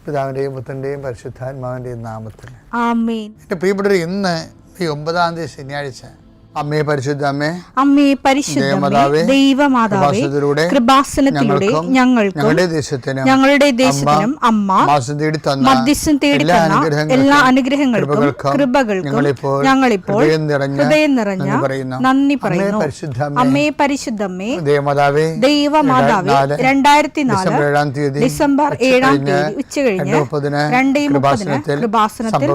പിതാവിൻ്റെയും പുത്രൻ്റെയും പരിശുദ്ധാത്മാവിൻ്റെയും നാമത്തിൽ ആമേൻ. എൻ്റെ പ്രിയപ്പെട്ടവർ, ഇന്ന് ഈ 9-ാം തീയതി ശനിയാഴ്ച അമ്മേ പരിശുദ്ധ അമ്മേ, അമ്മേ പരിശുദ്ധമേ, ദൈവമാതാവേ, കൃപാസനത്തിലൂടെ ഞങ്ങൾക്കും ഞങ്ങളുടെ ദേശത്തിനും അമ്മ മധ്യസ്ഥം തേടി തന്ന എല്ലാ അനുഗ്രഹങ്ങൾക്കും കൃപകൾക്കും ഞങ്ങളിപ്പോൾ ഹൃദയം നിറഞ്ഞ നന്ദി പറയുന്നു. അമ്മേ പരിശുദ്ധമേ, ദൈവമാതാവേ, 2004 ഡിസംബർ 7-ാം തീയതി ഉച്ചകഴിഞ്ഞ് 2:30 കൃപാസനത്തിൽ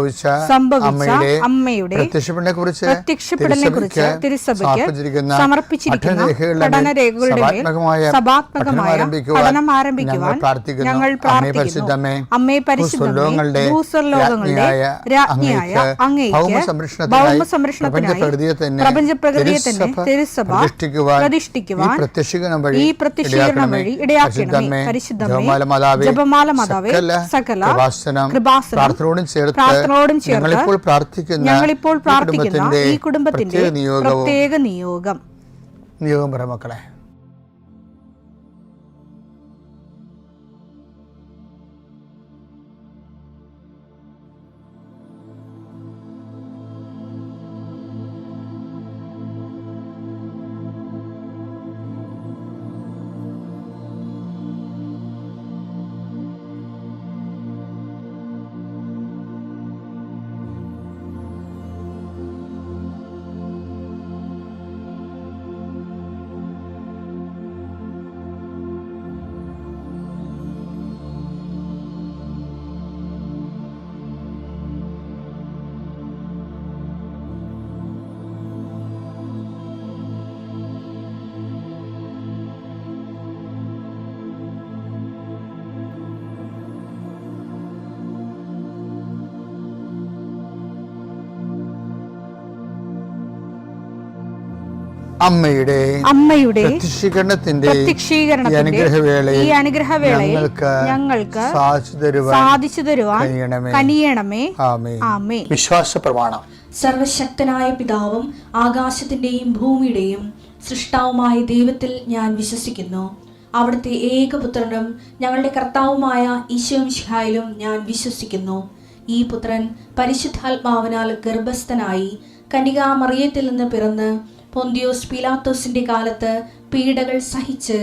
സംഭവിച്ച അമ്മയുടെ പ്രത്യക്ഷപ്പെടലിനെ കുറിച്ച് തിരുസഭയ്ക്ക് സമർപ്പിച്ചിരിക്കുന്ന പഠനരേഖകളുടെ മേൽ സഭാത്മകമായ പഠനം ആരംഭിക്കുവാൻ ഞങ്ങൾ പ്രാർത്ഥിക്കുന്നു. അമ്മേ പരിശുദ്ധമേ, ഭൂസ്വർലോകങ്ങളുടെ രാജ്ഞിയായ അങ്ങേയ്ക്ക് ഭൗമസംരക്ഷണത്തിനായി പ്രപഞ്ചപ്രകൃതിയെ തന്നെ തിരുസഭ പ്രതിഷ്ഠിക്കുവാൻ ഈ പ്രത്യക്ഷീകരണം വഴി ഇടയാക്കണമേ. പരിശുദ്ധമേ, ജപമാല മാതാവേ, സകല കൃപാസനം പ്രാർത്ഥനയോടും ചേർത്ത് ഞങ്ങളിപ്പോൾ പ്രാർത്ഥിക്കുന്ന ഈ കുടുംബത്തിന്റെ പ്രത്യേക നിയോഗം പറ മക്കളെ. അമ്മയുടെ പ്രത്യക്ഷീകരണത്തിന്റെ ഈ അനുഗ്രഹവേളയിൽ ഞങ്ങൾക്ക് സാധിച്ചു തരുവാൻ കനിയണമേ. ആമേൻ. വിശ്വാസ പ്രമാണം. സർവശക്തനായ പിതാവും ആകാശത്തിന്റെയും ഭൂമിയുടെയും സൃഷ്ടാവുമായ ദൈവത്തിൽ ഞാൻ വിശ്വസിക്കുന്നു. അവിടുത്തെ ഏകപുത്രനും ഞങ്ങളുടെ കർത്താവുമായ ഈശോമിശിഹായിലും ഞാൻ വിശ്വസിക്കുന്നു. ഈ പുത്രൻ പരിശുദ്ധാത്മാവിനാൽ ഗർഭസ്ഥനായി കന്യകാമറിയത്തിൽ നിന്ന് പിറന്ന് പൊന്തിയോസ് പീലാത്തോസിന്റെ കാലത്ത് പീഡകൾ സഹിച്ച്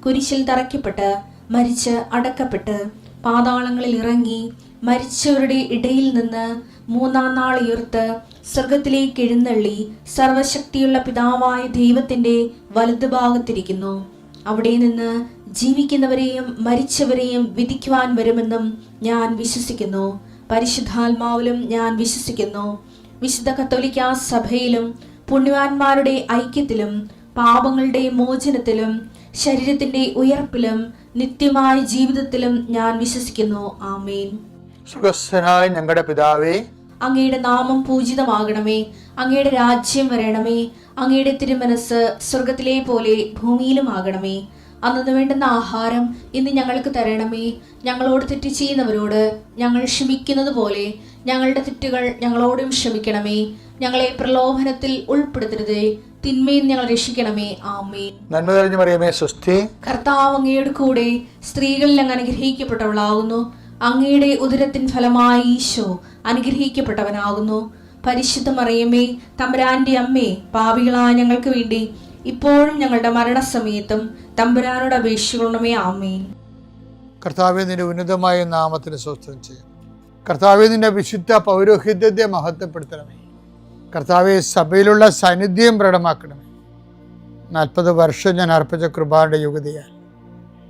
കുരിശിൽ തറയ്ക്കപ്പെട്ട് മരിച്ച് അടക്കപ്പെട്ട് പാതാളങ്ങളിൽ ഇറങ്ങി മരിച്ചവരുടെ ഇടയിൽ നിന്ന് 3-ാം നാൾ ഉയർത്ത് സ്വർഗത്തിലേക്ക് എഴുന്നള്ളി സർവശക്തിയുള്ള പിതാവായ ദൈവത്തിന്റെ വലതുഭാഗത്തിരിക്കുന്നു. അവിടെ നിന്ന് ജീവിക്കുന്നവരെയും മരിച്ചവരെയും വിധിക്കുവാൻ വരുമെന്നും ഞാൻ വിശ്വസിക്കുന്നു. പരിശുദ്ധാത്മാവിലും ഞാൻ വിശ്വസിക്കുന്നു. വിശുദ്ധ കത്തോലിക്കാ സഭയിലും പുണ്യവാന്മാരുടെ ഐക്യത്തിലും പാപങ്ങളുടെ മോചനത്തിലും ശരീരത്തിന്റെ ഉയർപ്പിലും നിത്യമായ ജീവിതത്തിലും ഞാൻ വിശ്വസിക്കുന്നു. ആമേൻ. സുഖസ്ഥനായ ഞങ്ങളുടെ പിതാവേ, അങ്ങയുടെ നാമം പൂജിതമാകണമേ. അങ്ങയുടെ രാജ്യം വരണമേ. അങ്ങയുടെ തിരുമനസ് സ്വർഗത്തിലെ പോലെ ഭൂമിയിലും ആകണമേ. അന്നു വേണ്ടുന്ന ആഹാരം ഇന്ന് ഞങ്ങൾക്ക് തരണമേ. ഞങ്ങളോട് തെറ്റ് ചെയ്യുന്നവരോട് ഞങ്ങൾ ക്ഷമിക്കുന്നത് പോലെ ഞങ്ങളുടെ തെറ്റുകൾ ഞങ്ങളോടും ക്ഷമിക്കണമേ. ഞങ്ങളെ പ്രലോഭനത്തിൽ ഉൾപ്പെടുത്തരുതേ, തിന്മയിൽ ഞങ്ങൾ രക്ഷിക്കണമേ. ആമേൻ. നന്മ നിറഞ്ഞ മറിയമേ, സ്വസ്തി. കർത്താവ് അങ്ങയുടെ കൂടെ സ്ത്രീകളിൽ അങ്ങ് അനുഗ്രഹിക്കപ്പെട്ടവളാകുന്നു. അങ്ങയുടെ ഉദരത്തിൻ ഫലമായി ഈശോ അനുഗ്രഹിക്കപ്പെട്ടവനാകുന്നു. പരിശുദ്ധ മറിയമേ, തമ്പുരാന്റെ അമ്മേ, പാപികളായ ഞങ്ങൾക്ക് വേണ്ടി ഇപ്പോഴും ഞങ്ങളുടെ മരണസമയത്തും തമ്പുരാനോട് അപേക്ഷിക്കണമേ. ആമേൻ. കർത്താവേ, നിന്റെ ഉന്നതമായ നാമത്തിന് സ്വസ്ഥം ചെയ്യും. കർത്താവേ, നിന്റെ വിശുദ്ധ പൗരോഹിത്യത്തെ മഹത്വപ്പെടുത്തണമേ. കർത്താവെ, സഭയിലുള്ള സാന്നിധ്യം പ്രകടമാക്കണമേ. 40 വർഷം ഞാൻ അർപ്പിച്ച കൃപാന്റെ യുഗതിയാൽ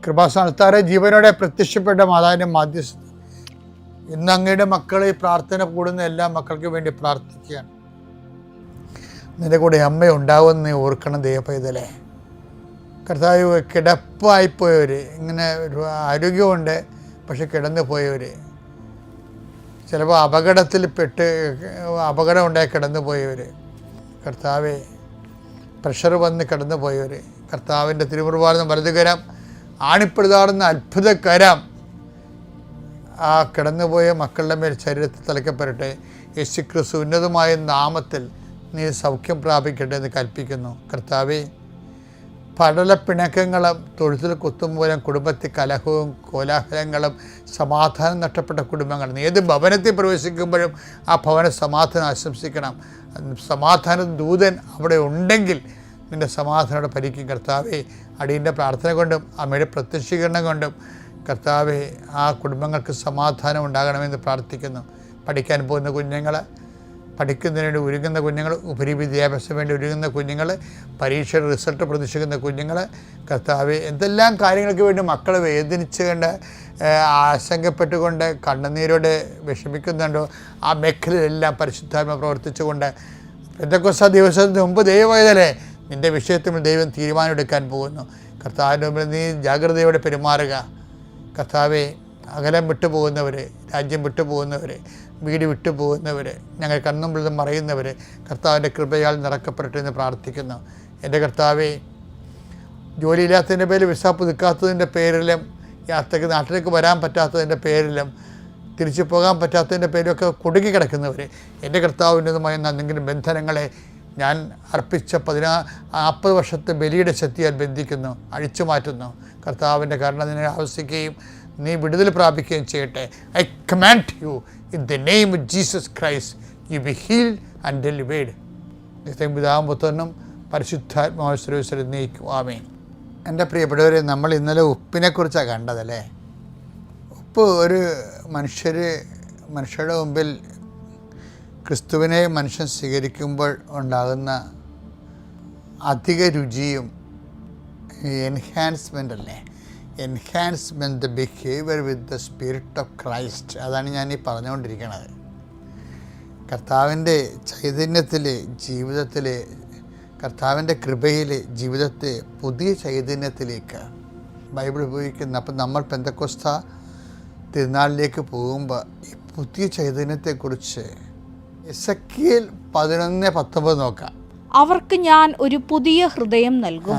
കൃപാസ്ഥാനത്താറെ ജീവനോടെ പ്രത്യക്ഷപ്പെട്ട മാതാവിൻ്റെ മാധ്യസ്ഥ ഇന്ന് അങ്ങയുടെ മക്കളെ പ്രാർത്ഥന കൂടുന്ന എല്ലാ മക്കൾക്കും വേണ്ടി പ്രാർത്ഥിക്കുകയാണ്. നിന്റെ കൂടെ അമ്മ ഉണ്ടാവുമെന്ന് നീ ഓർക്കണം ദൈവപൈതലേ. കർത്താവ്, കിടപ്പായിപ്പോയവർ, ഇങ്ങനെ ഒരു ആരോഗ്യമുണ്ട് പക്ഷെ കിടന്നു പോയവർ, ചിലപ്പോൾ അപകടം ഉണ്ടായി കിടന്നു പോയവർ, കർത്താവെ പ്രഷർ വന്ന് കിടന്നു പോയവർ, കർത്താവിൻ്റെ തിരുമുറുവാർന്ന വലതുകരം ആണിപ്പെടുതാറുന്ന അത്ഭുതകരം ആ കിടന്നുപോയ മക്കളുടെ മേൽ ശരീരത്തിൽ തലയ്ക്കപ്പെടട്ടെ. യേശുക്രിസ്തു ഉന്നതമായ നാമത്തിൽ നീ സൗഖ്യം പ്രാപിക്കട്ടെ എന്ന് കൽപ്പിക്കുന്നു. കർത്താവെ, പടലപ്പിണക്കങ്ങളും തൊഴുത്തിൽ കുത്തുമൂലം കുടുംബത്തിൽ കലഹവും കോലാഹലങ്ങളും സമാധാനം നഷ്ടപ്പെട്ട കുടുംബങ്ങൾ. ഏത് ഭവനത്തിൽ പ്രവേശിക്കുമ്പോഴും ആ ഭവന സമാധാനം ആശംസിക്കണം. സമാധാന ദൂതൻ അവിടെ ഉണ്ടെങ്കിൽ നിൻ്റെ സമാധാനോടെ ഭരിക്കും. കർത്താവേ, അടിയൻ്റെ പ്രാർത്ഥന കൊണ്ടും അമ്മയുടെ പ്രത്യക്ഷീകരണം കൊണ്ടും കർത്താവേ, ആ കുടുംബങ്ങൾക്ക് സമാധാനം ഉണ്ടാകണമെന്ന് പ്രാർത്ഥിക്കുന്നു. പഠിക്കാൻ പോകുന്ന കുഞ്ഞുങ്ങൾ, പഠിക്കുന്നതിന് വേണ്ടി ഒരുങ്ങുന്ന കുഞ്ഞുങ്ങൾ, ഉപരിവിദ്യാഭ്യാസം വേണ്ടി ഒരുങ്ങുന്ന കുഞ്ഞുങ്ങൾ, പരീക്ഷയുടെ റിസൾട്ട് പ്രതീക്ഷിക്കുന്ന കുഞ്ഞുങ്ങൾ, കർത്താവെ, എന്തെല്ലാം കാര്യങ്ങൾക്ക് വേണ്ടി മക്കൾ വേദനിച്ചുകൊണ്ട് ആശങ്കപ്പെട്ടുകൊണ്ട് കണ്ണുനീരോടെ വിഷമിക്കുന്നുണ്ടോ ആ മേഖലയിലെല്ലാം പരിശുദ്ധാത്മ പ്രവർത്തിച്ചുകൊണ്ട് പെന്തക്കോസ്താ ദിവസത്തിന് മുമ്പ് ദൈവവേദനേ നിൻ്റെ വിഷയത്തിൽ ദൈവം തീരുമാനമെടുക്കാൻ പോകുന്നു. കർത്താവിൻ്റെ മുമ്പിൽ നീ ജാഗ്രതയോടെ പെരുമാറുക. കർത്താവെ, അകലം വിട്ടുപോകുന്നവർ, രാജ്യം വിട്ടുപോകുന്നവർ, വീട് വിട്ടുപോകുന്നവർ, ഞങ്ങൾ കണ്ണുമ്പിൽ മറയുന്നവർ കർത്താവിൻ്റെ കൃപയാൽ നിറക്കപ്പെടട്ടെ എന്ന് പ്രാർത്ഥിക്കുന്നു. എൻ്റെ കർത്താവെ, ജോലിയില്ലാത്തതിൻ്റെ പേരിൽ വിസ പുതുക്കാത്തതിൻ്റെ പേരിലും യാത്രയ്ക്ക് നാട്ടിലേക്ക് വരാൻ പറ്റാത്തതിൻ്റെ പേരിലും തിരിച്ചു പോകാൻ പറ്റാത്തതിൻ്റെ പേരിലൊക്കെ കുടുങ്ങി കിടക്കുന്നവർ എൻ്റെ കർത്താവിൻ്റെതുമായ എന്തെങ്കിലും ബന്ധനങ്ങളെ ഞാൻ അർപ്പിച്ച 40 വർഷത്തെ ബലിയുടെ ശക്തിയാൽ ബന്ധിക്കുന്നു, അഴിച്ചു മാറ്റുന്നു. കർത്താവിൻ്റെ കരുണ നിന്നെ ആവശ്യിക്കുകയും നീ വിടുതൽ പ്രാപിക്കുകയും ചെയ്യട്ടെ. I command you in the name of Jesus Christ, you be healed and delivered. പിതാവും പുത്രനും പരിശുദ്ധാത്മാവിൽ നീക്കും. ആമേൻ. എൻ്റെ പ്രിയപ്പെട്ടവരെ, നമ്മൾ ഇന്നലെ ഉപ്പിനെക്കുറിച്ചാണ് കണ്ടതല്ലേ. ഉപ്പ് ഒരു മനുഷ്യരുടെ മുമ്പിൽ ക്രിസ്തുവിനെ മനുഷ്യൻ സ്വീകരിക്കുമ്പോൾ ഉണ്ടാകുന്ന അധിക രുചിയും എൻഹാൻസ്മെൻ്റ് അല്ലേ, enhancement the behaviour with the spirit of Christ. അതാണ് ഞാൻ ഈ പറഞ്ഞുകൊണ്ടിരിക്കുന്നത്. കർത്താവിൻ്റെ ചൈതന്യത്തിൽ ജീവിതത്തിൽ, കർത്താവിൻ്റെ കൃപയിൽ ജീവിതത്തെ പുതിയ ചൈതന്യത്തിലേക്ക് ബൈബിൾ ഉപയോഗിക്കുന്ന. അപ്പം നമ്മൾ പെന്തക്കോസ്താ തിരുനാളിലേക്ക് പോകുമ്പോൾ ഈ പുതിയ ചൈതന്യത്തെക്കുറിച്ച് എസെക്കിയേൽ 11:19 നോക്കാം. അവർക്ക് ഞാൻ ഒരു പുതിയ ഹൃദയം നൽകും.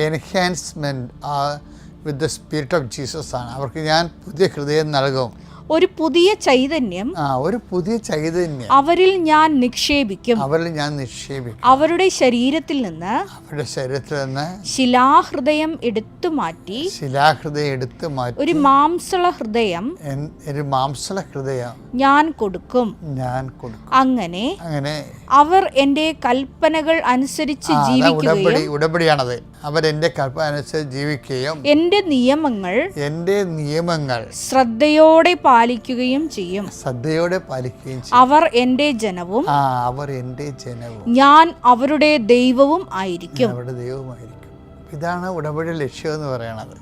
Enhancement with the spirit of Jesus ആണ്. അവർക്ക് ഞാൻ പുതിയ ഹൃദയം നൽകും. ഒരു പുതിയ ചൈതന്യം, ഒരു പുതിയ ചൈതന്യം അവരിൽ ഞാൻ നിക്ഷേപിക്കും. അവരുടെ ശരീരത്തിൽ നിന്ന് ശിലാഹൃദയം എടുത്തു മാറ്റി ഒരു മാംസള ഹൃദയം ഞാൻ കൊടുക്കും. അങ്ങനെ അവർ എൻ്റെ കൽപ്പനകൾ അനുസരിച്ച് ജീവിക്കുകയും, ഉടമ്പടിയാണത്, അവർ എൻ്റെ കൽപ്പന അനുസരിച്ച് ജീവിക്കുകയും എൻ്റെ നിയമങ്ങൾ ശ്രദ്ധയോടെ പാലിക്കുകയും ചെയ്യും. അവർ എൻ്റെ ജനവും ഞാൻ അവരുടെ ദൈവവും ആയിരിക്കും. ഇതാണ് ഉടമ്പടിയുടെ ലക്ഷ്യം എന്ന് പറയുന്നത്.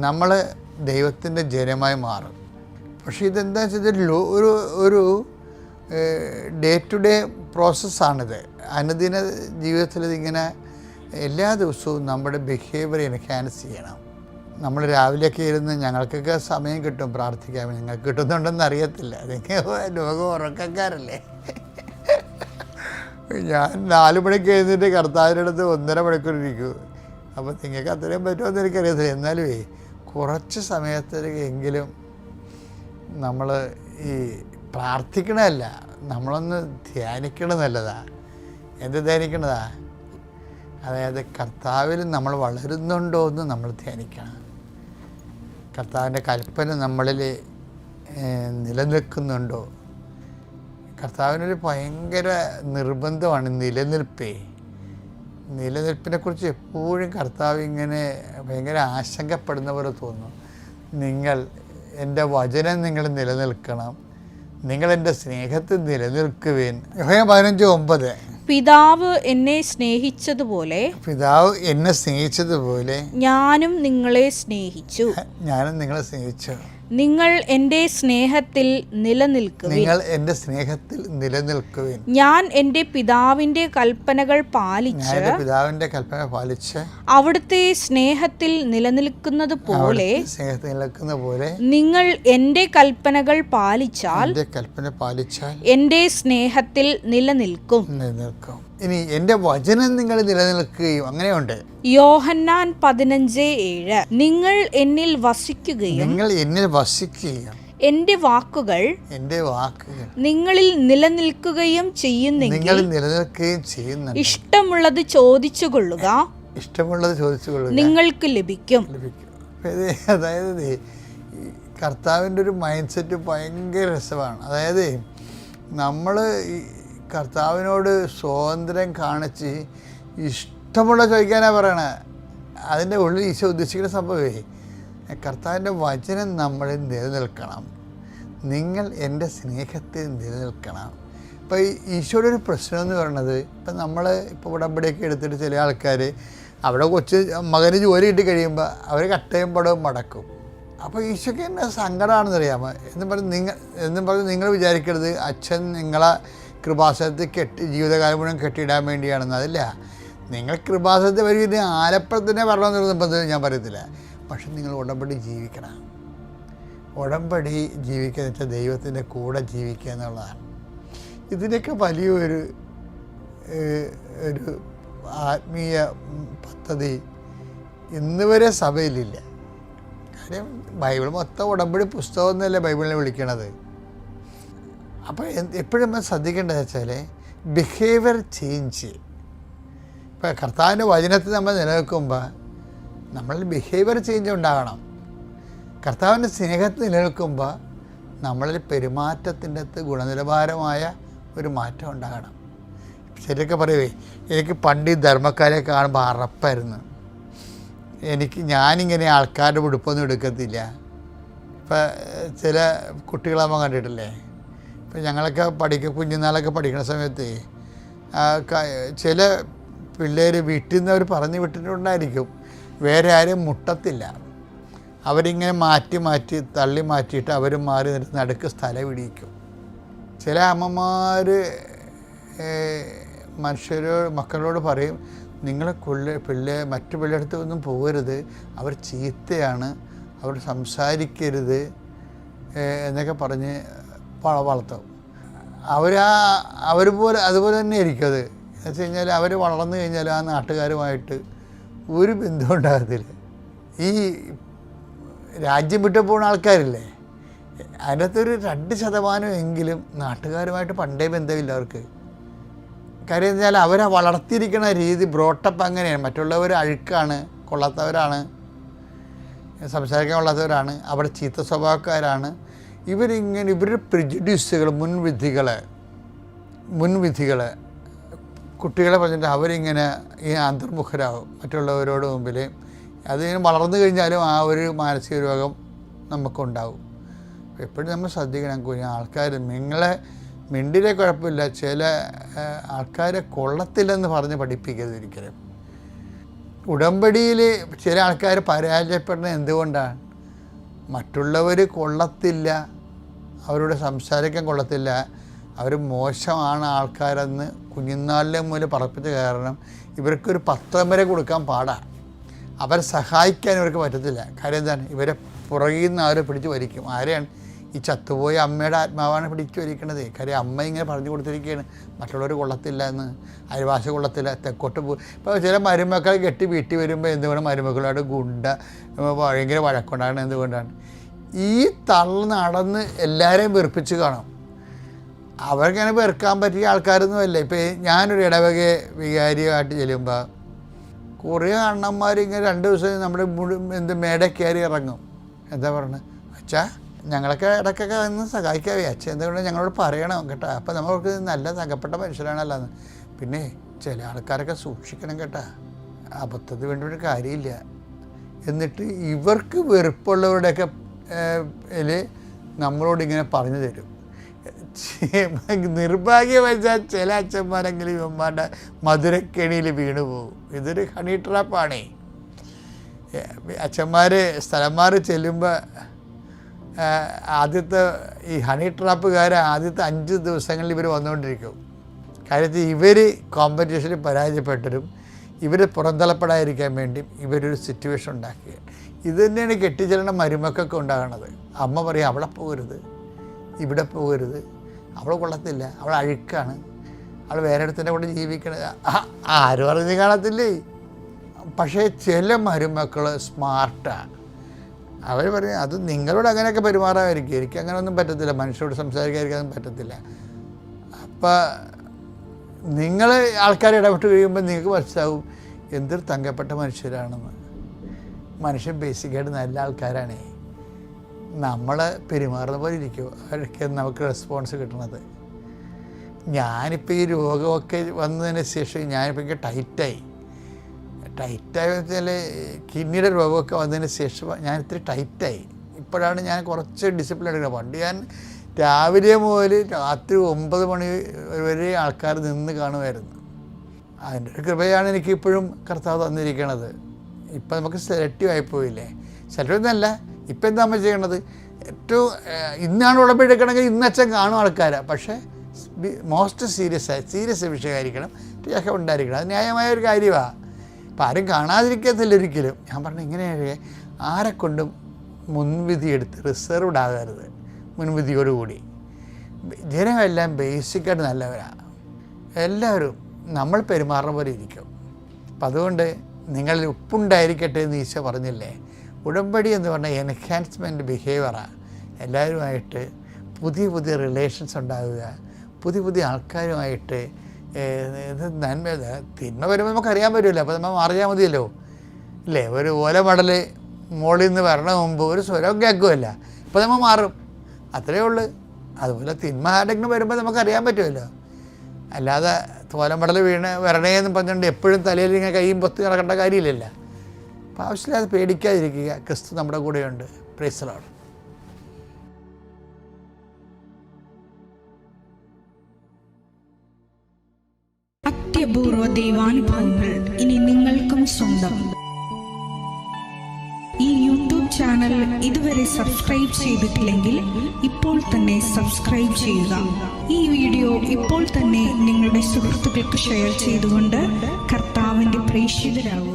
നമ്മൾ ദൈവത്തിൻ്റെ ജനമായി മാറും. പക്ഷേ ഇതെന്താ വെച്ചാൽ ഒരു ഡേ ടു ഡേ പ്രോസസ്സാണിത്. അനുദിന ജീവിതത്തിൽ ഇതിങ്ങനെ എല്ലാ ദിവസവും നമ്മുടെ ബിഹേവിയർ എൻഹാൻസ് ചെയ്യണം. നമ്മൾ രാവിലെയൊക്കെ ഇരുന്ന് ഞങ്ങൾക്കൊക്കെ സമയം കിട്ടും പ്രാർത്ഥിക്കാൻ. നിങ്ങൾക്ക് കിട്ടുന്നുണ്ടെന്ന് അറിയത്തില്ല, നിങ്ങൾ ലോകം ഉറക്കക്കാരല്ലേ. ഞാൻ 4 മണിക്ക് എഴുന്നിട്ട് കർത്താവിൻ്റെ അടുത്ത് 1.5 മണിക്കൂർ ഇരിക്കും. അപ്പോൾ നിങ്ങൾക്ക് അത്രയും പറ്റുമെന്ന് എനിക്കറിയത്തില്ല. എന്നാലും കുറച്ച് സമയത്തേക്കെങ്കിലും നമ്മൾ ഈ പ്രാർത്ഥിക്കണമല്ല, നമ്മളൊന്ന് ധ്യാനിക്കണം നല്ലതാണ്. എന്ത് ധ്യാനിക്കണതാ? അതായത് കർത്താവിൽ നമ്മൾ വളരുന്നുണ്ടോ എന്ന് നമ്മൾ ധ്യാനിക്കണം. കർത്താവിൻ്റെ കൽപ്പന നമ്മളിൽ നിലനിൽക്കുന്നുണ്ടോ? കർത്താവിനൊരു ഭയങ്കര നിർബന്ധമാണ് നിലനിൽപ്പിനെക്കുറിച്ച് എപ്പോഴും കർത്താവ് ഇങ്ങനെ ഭയങ്കര ആശങ്കപ്പെടുന്ന പോലെ തോന്നും. നിങ്ങൾ എൻ്റെ വചനം നിങ്ങൾ നിലനിൽക്കണം, നിങ്ങൾ എൻ്റെ സ്നേഹത്തിൽ നിലനിൽക്കുവേൻ. യോഹന്നാൻ 15:9. പിതാവ് എന്നെ സ്നേഹിച്ചതുപോലെ ഞാനും നിങ്ങളെ സ്നേഹിച്ചു. നിങ്ങൾ എൻ്റെ സ്നേഹത്തിൽ നിലനിൽക്കുവിൻ. ഞാൻ എൻ്റെ പിതാവിൻ്റെ കൽപ്പനകൾ പാലിച്ച് അവിടുത്തെ സ്നേഹത്തിൽ നിലനിൽക്കുന്നത് പോലെ നിങ്ങൾ എൻ്റെ കൽപ്പനകൾ പാലിച്ചാൽ എൻ്റെ സ്നേഹത്തിൽ നിലനിൽക്കും. ഇനി എൻ്റെ വചനം നിങ്ങൾ നിലനിൽക്കുകയും അങ്ങനെയുണ്ട്. യോഹന്നാൻ 15:7. നിങ്ങൾ എന്നിൽ വസിക്കുകയും എൻ്റെ വാക്കുകൾ നിങ്ങളിൽ നിലനിൽക്കുകയും ചെയ്യുന്നെങ്കിൽ ഇഷ്ടമുള്ളത് ചോദിച്ചു കൊള്ളുക, ഇഷ്ടമുള്ളത് ചോദിച്ചു കൊള്ളുക, നിങ്ങൾക്ക് ലഭിക്കും. അപ്പം ഇത് അതായത് ഈ കർത്താവിൻ്റെ ഒരു മൈൻഡ് സെറ്റ് ഭയങ്കര രസമാണ്. അതായത് നമ്മൾ ഈ കർത്താവിനോട് സ്വാതന്ത്ര്യം കാണിച്ച് ഇഷ്ടമുള്ള ചോദിക്കാനാണ് പറയണത്. അതിൻ്റെ ഉള്ളിൽ ഈശോ ഉദ്ദേശിക്കുന്ന സംഭവമേ, കർത്താവിൻ്റെ വചനം നമ്മളിൽ നിലനിൽക്കണം, നിങ്ങൾ എൻ്റെ സ്നേഹത്തിൽ നിലനിൽക്കണം. ഇപ്പോൾ ഈ ഈശോയുടെ ഒരു പ്രശ്നം എന്ന് പറയുന്നത്, ഇപ്പം നമ്മൾ ഇപ്പോൾ ഉടമ്പടിയൊക്കെ എടുത്തിട്ട് ചില ആൾക്കാർ അവിടെ മകന് ജോലി കിട്ടി കഴിയുമ്പോൾ അവർ കട്ടയും പടവും മടക്കും. അപ്പോൾ ഈശോയ്ക്ക് എന്നെ സങ്കടമാണെന്ന് അറിയാമോ എന്നും പറഞ്ഞ് നിങ്ങൾ വിചാരിക്കരുത് അച്ഛൻ നിങ്ങളെ കൃപാസനത്തിൽ ജീവിതകാലം മുഴുവൻ കെട്ടിയിടാൻ വേണ്ടിയാണെന്ന്. അതില്ല, നിങ്ങൾ കൃപാസനത്തിൽ വരും ആലപ്പുറത്തിനെ വരണമെന്ന് നിർബന്ധം ഞാൻ പറയത്തില്ല. പക്ഷെ നിങ്ങൾ ഉടമ്പടി ജീവിക്കണം. ഉടമ്പടി ജീവിക്കുക എന്ന് വെച്ചാൽ ദൈവത്തിൻ്റെ കൂടെ ജീവിക്കുക എന്നുള്ളതാണ്. ഇതിനൊക്കെ വലിയൊരു ഒരു ആത്മീയ പദ്ധതി ഇന്ന് വരെ സഭയിലില്ല. കാര്യം ബൈബിൾ മൊത്തം ഉടമ്പടി പുസ്തകം എന്നല്ലേ ബൈബിളിനെ വിളിക്കണത്. അപ്പോൾ എപ്പോഴും നമ്മൾ ശ്രദ്ധിക്കേണ്ടത് വെച്ചാൽ ബിഹേവിയർ ചേഞ്ച്. ഇപ്പോൾ കർത്താവിൻ്റെ വചനത്തിൽ നമ്മൾ നിലനിൽക്കുമ്പോൾ നമ്മളിൽ ബിഹേവിയർ ചേഞ്ച് ഉണ്ടാകണം. കർത്താവിൻ്റെ സ്നേഹത്തിൽ നിലനിൽക്കുമ്പോൾ നമ്മളിൽ പെരുമാറ്റത്തിൻ്റെ അകത്ത് ഗുണനിലവാരമായ ഒരു മാറ്റം ഉണ്ടാകണം. ശരിയൊക്കെ പറയുവേ, എനിക്ക് പണ്ട് ഈ ധർമ്മക്കാരെ കാണുമ്പോൾ അറപ്പായിരുന്നു. ഞാനിങ്ങനെ ആൾക്കാരുടെ ഉടുപ്പൊന്നും എടുക്കത്തില്ല. ഇപ്പം ചില കുട്ടികളാകുമ്പോൾ കണ്ടിട്ടില്ലേ, ഇപ്പം ഞങ്ങളൊക്കെ കുഞ്ഞുനാളൊക്കെ പഠിക്കുന്ന സമയത്ത് ചില പിള്ളേർ വീട്ടിൽ നിന്ന് അവർ പറഞ്ഞു വിട്ടിട്ടുണ്ടായിരിക്കും, വേറെ ആരും മുട്ടത്തില്ല. അവരിങ്ങനെ മാറ്റി തള്ളി മാറ്റിയിട്ട് അവരും മാറി നിന്നിട്ട് നടുക്ക് സ്ഥലം ഇടിയിക്കും. ചില അമ്മമാർ മക്കളോട് പറയും, നിങ്ങൾ മറ്റു പിള്ളേരുടെ ഒന്നും പോകരുത്, അവർ ചീത്തയാണ്, അവർ സംസാരിക്കരുത് എന്നൊക്കെ പറഞ്ഞ് വളർത്തും. അതുപോലെ തന്നെ ആയിരിക്കും അത്. എന്ന് വെച്ച് കഴിഞ്ഞാൽ അവർ വളർന്നു കഴിഞ്ഞാൽ ആ നാട്ടുകാരുമായിട്ട് ഒരു ബന്ധം ഉണ്ടാകത്തില്ല. ഈ രാജ്യം വിട്ടു പോകുന്ന ആൾക്കാരില്ലേ, അതിനകത്തൊരു 2% നാട്ടുകാരുമായിട്ട് പണ്ടേ ബന്ധമില്ല അവർക്ക്. കാര്യം എന്ന് വെച്ചാൽ അവരെ വളർത്തിയിരിക്കുന്ന രീതി ബ്രോട്ടപ്പ് അങ്ങനെയാണ്. മറ്റുള്ളവർ അഴുക്കാണ്, കൊള്ളാത്തവരാണ്, സംസാരിക്കാൻ കൊള്ളാത്തവരാണ്, അവിടെ ചീത്ത സ്വഭാവക്കാരാണ്. ഇവരുടെ പ്രിജുഡ്യൂസുകൾ, മുൻവിധികൾ കുട്ടികളെ പറഞ്ഞിട്ട് അവരിങ്ങനെ ഈ അന്തർമുഖരാകും മറ്റുള്ളവരോട് മുമ്പിൽ. അതിങ്ങനെ വളർന്നു കഴിഞ്ഞാലും ആ ഒരു മാനസിക രോഗം നമുക്കുണ്ടാവും. എപ്പോഴും നമ്മൾ ശ്രദ്ധിക്കണം. ആൾക്കാർ നിങ്ങളെ മിണ്ടിലെ കുഴപ്പമില്ല, ചില ആൾക്കാരെ കൊള്ളത്തില്ലെന്ന് പറഞ്ഞ് പഠിപ്പിക്കരുത് ഒരിക്കലും. ഉടമ്പടിയിൽ ചില ആൾക്കാർ പരാജയപ്പെടുന്നത് എന്തുകൊണ്ടാണ്? മറ്റുള്ളവർ കൊള്ളത്തില്ല, അവരോട് സംസാരിക്കാൻ കൊള്ളത്തില്ല, അവർ മോശമാണ് ആൾക്കാരെന്ന് കുഞ്ഞുനാളിലെ മുതൽ പറപ്പിച്ച കാരണം ഇവർക്കൊരു പത്രം വരെ കൊടുക്കാൻ പാടാണ്. അവരെ സഹായിക്കാൻ ഇവർക്ക് പറ്റത്തില്ല. കാര്യം എന്താണ്? ഇവരെ പുറകിൽ നിന്ന് അവരെ പിടിച്ച് വലിക്കും. ആരെയാണ്? ഈ ചത്തുപോയ അമ്മയുടെ ആത്മാവാണ് പിടിച്ചു വലിക്കണത്. കാര്യം അമ്മ ഇങ്ങനെ പറഞ്ഞു കൊടുത്തിരിക്കുകയാണ്, മറ്റുള്ളവർ കൊള്ളത്തില്ല എന്ന്, അയൽവാസി കൊള്ളത്തില്ല, തെക്കോട്ട് ഇപ്പോൾ ചില മരുമക്കൾ കെട്ടി വീട്ടിൽ വരുമ്പോൾ എന്തുകൊണ്ട് മരുമക്കളോട് ഭയങ്കര വഴക്കുണ്ടാകണം. എന്തുകൊണ്ടാണ്? ഈ നടന്ന് എല്ലാവരെയും വെറുപ്പിച്ച് കാണും. അവർക്കങ്ങനെ വെറുക്കാൻ പറ്റിയ ആൾക്കാരൊന്നുമല്ല. ഇപ്പോൾ ഞാനൊരു ഇടവക വികാരിയായിട്ട് ചെല്ലുമ്പോൾ കുറേ അണ്ണന്മാരിങ്ങനെ 2 ദിവസം നമ്മുടെ മേട കയറി ഇറങ്ങും. എന്താ പറയണത്? അച്ഛാ ഞങ്ങളൊക്കെ ഇടയ്ക്കൊക്കെ വന്ന് സഹായിക്കാവേ, അച്ഛൻ എന്തുകൊണ്ട് ഞങ്ങളോട് പറയണം കേട്ടോ. അപ്പോൾ നമ്മൾക്ക് നല്ല തകപ്പെട്ട മനുഷ്യരാണല്ലോ എന്ന്. പിന്നെ ചില ആൾക്കാരൊക്കെ സൂക്ഷിക്കണം കേട്ടോ, അബദ്ധത്തിന് വേണ്ടി ഒരു കാര്യമില്ല. എന്നിട്ട് ഇവർക്ക് വെറുപ്പുള്ളവരുടെയൊക്കെ നമ്മളോടിങ്ങനെ പറഞ്ഞു തരും. നിർഭാഗ്യവശാൽ ചില അച്ഛന്മാരെങ്കിലും ഇവന്മാരുടെ മധുരക്കെണിയിൽ വീണു പോകും. ഇതൊരു ഹണി ട്രാപ്പാണേ. അച്ഛന്മാർ സ്ഥലം മാറി ചെല്ലുമ്പോൾ ആദ്യത്തെ ഈ ഹണി ട്രാപ്പുകാർ ആദ്യത്തെ 5 ദിവസങ്ങളിൽ ഇവർ വന്നുകൊണ്ടിരിക്കും. കാര്യത്തിൽ ഇവർ കോമ്പറ്റീഷനിൽ പരാജയപ്പെട്ടതും ഇവർ പുറന്തള്ളപ്പെടാതിരിക്കാൻ വേണ്ടിയും ഇവരൊരു സിറ്റുവേഷൻ ഉണ്ടാക്കുക. ഇത് തന്നെയാണ് കെട്ടിച്ചെല്ലുന്ന മരുമക്കൊക്കെ ഉണ്ടാകണത്. അമ്മ പറയും അവിടെ പോകരുത്, ഇവിടെ പോകരുത്, അവൾ കൊള്ളത്തില്ല, അവൾ അഴുക്കാണ്, അവൾ വേറെ ഇടത്തിൻ്റെ കൂടെ ജീവിക്കണത്. ആരും അറിഞ്ഞ് കാണത്തില്ലേ. പക്ഷേ ചില മരുമക്കൾ സ്മാർട്ടാണ്. അവർ പറയും അത് നിങ്ങളോട് അങ്ങനെയൊക്കെ പെരുമാറാമായിരിക്കും, എനിക്ക് അങ്ങനെ ഒന്നും പറ്റത്തില്ല, മനുഷ്യരോട് സംസാരിക്കാതിരിക്കാനൊന്നും പറ്റത്തില്ല. അപ്പം നിങ്ങൾ ആൾക്കാരെ ഇടപെട്ട് കഴിയുമ്പോൾ നിങ്ങൾക്ക് മനസ്സിലാവും എന്തൊരു തങ്കപ്പെട്ട മനുഷ്യരാണെന്ന്. മനുഷ്യൻ ബേസിക്കായിട്ട് നല്ല ആൾക്കാരാണേ. നമ്മൾ പെരുമാറുന്ന പോലെ ഇരിക്കും അവർക്ക് നമുക്ക് റെസ്പോൺസ് കിട്ടുന്നത്. ഞാനിപ്പോൾ ഈ രോഗമൊക്കെ വന്നതിന് ശേഷം ഞാനിപ്പോൾ എനിക്ക് ടൈറ്റായി വെച്ചാൽ കിഡ്നിയുടെ രോഗമൊക്കെ വന്നതിന് ശേഷം ഞാൻ ഇത്തിരി ടൈറ്റായി. ഇപ്പോഴാണ് ഞാൻ കുറച്ച് ഡിസിപ്ലിൻ എടുക്കുന്നത്. പണ്ട് ഞാൻ രാവിലെ മുതൽ രാത്രി 9 മണി വരെ ആൾക്കാർ നിന്ന് കാണുമായിരുന്നു. അതിൻ്റെ ഒരു കൃപയാണ് എനിക്കിപ്പോഴും കർത്താവ് തന്നിരിക്കണത്. ഇപ്പം നമുക്ക് സെലക്റ്റീവ് ആയിപ്പോയില്ലേ. സെലക്റ്റീവ് എന്നല്ല, ഇപ്പം എന്താ നമ്മൾ ചെയ്യണത്, ഏറ്റവും ഇന്നാണ് ഉടമ്പെടുക്കണമെങ്കിൽ ഇന്നച്ഛൻ കാണും ആൾക്കാരാണ്. പക്ഷേ മോസ്റ്റ് സീരിയസ് വിഷയമായിരിക്കണം, രേഖ ഉണ്ടായിരിക്കണം. അത് ന്യായമായ ഒരു കാര്യമാണ്. അപ്പം ആരും കാണാതിരിക്കത്തില്ല ഒരിക്കലും. ഞാൻ പറഞ്ഞു ഇങ്ങനെയൊക്കെ ആരെക്കൊണ്ടും മുൻവിധി എടുത്ത് റിസർവ്ഡ് ആകരുത്. മുൻവിധിയോടുകൂടി ജനമെല്ലാം ബേസിക്കായിട്ട് നല്ലവരാണ്. എല്ലാവരും നമ്മൾ പെരുമാറുന്ന പോലെ ഇരിക്കും. അപ്പം അതുകൊണ്ട് നിങ്ങളിൽ ഉപ്പുണ്ടായിരിക്കട്ടെ എന്ന് ഈശോ പറഞ്ഞില്ലേ. ഉടമ്പടി എന്ന് പറഞ്ഞാൽ എൻഹാൻസ്മെൻറ്റ് ബിഹേവിയറാണ്. എല്ലാവരുമായിട്ട് പുതിയ റിലേഷൻസ് ഉണ്ടാകുക, പുതിയ ആൾക്കാരുമായിട്ട് നന്മ തിന്മ വരുമ്പോൾ നമുക്കറിയാൻ പറ്റുമല്ലോ. അപ്പോൾ നമ്മൾ അറിയാൻ മതിയല്ലോ അല്ലേ. ഒരു ഓലമടൽ മുകളിൽ നിന്ന് വരണ മുമ്പ് ഒരു സ്വരം കേൾക്കുമല്ല, അപ്പോൾ നമ്മൾ മാറും, അത്രയേ ഉള്ളൂ. അതുപോലെ തിന്മ ആരെങ്കിലും വരുമ്പോൾ നമുക്കറിയാൻ പറ്റുമല്ലോ. അല്ലാതെ തോലമടൽ വരണേന്ന് പറഞ്ഞുകൊണ്ട് എപ്പോഴും തലയിൽ ഇങ്ങനെ കൈയും പൊത്തി നടക്കേണ്ട കാര്യമില്ലല്ലോ. അപ്പോൾ ആവശ്യമില്ലാതെ പേടിക്കാതിരിക്കുക. ക്രിസ്തു നമ്മുടെ കൂടെയുണ്ട്. Praise the lord. അത്യപൂർവ ദൈവാനുഭവങ്ങൾ ഇനി നിങ്ങൾക്കും സ്വന്തം. ഈ യൂട്യൂബ് ചാനൽ ഇതുവരെ സബ്സ്ക്രൈബ് ചെയ്തിട്ടില്ലെങ്കിൽ ഇപ്പോൾ തന്നെ സബ്സ്ക്രൈബ് ചെയ്യുക. ഈ വീഡിയോ ഇപ്പോൾ തന്നെ നിങ്ങളുടെ സുഹൃത്തുക്കൾക്ക് ഷെയർ ചെയ്തുകൊണ്ട് കർത്താവിൻ്റെ പ്രേക്ഷിതരാകുക.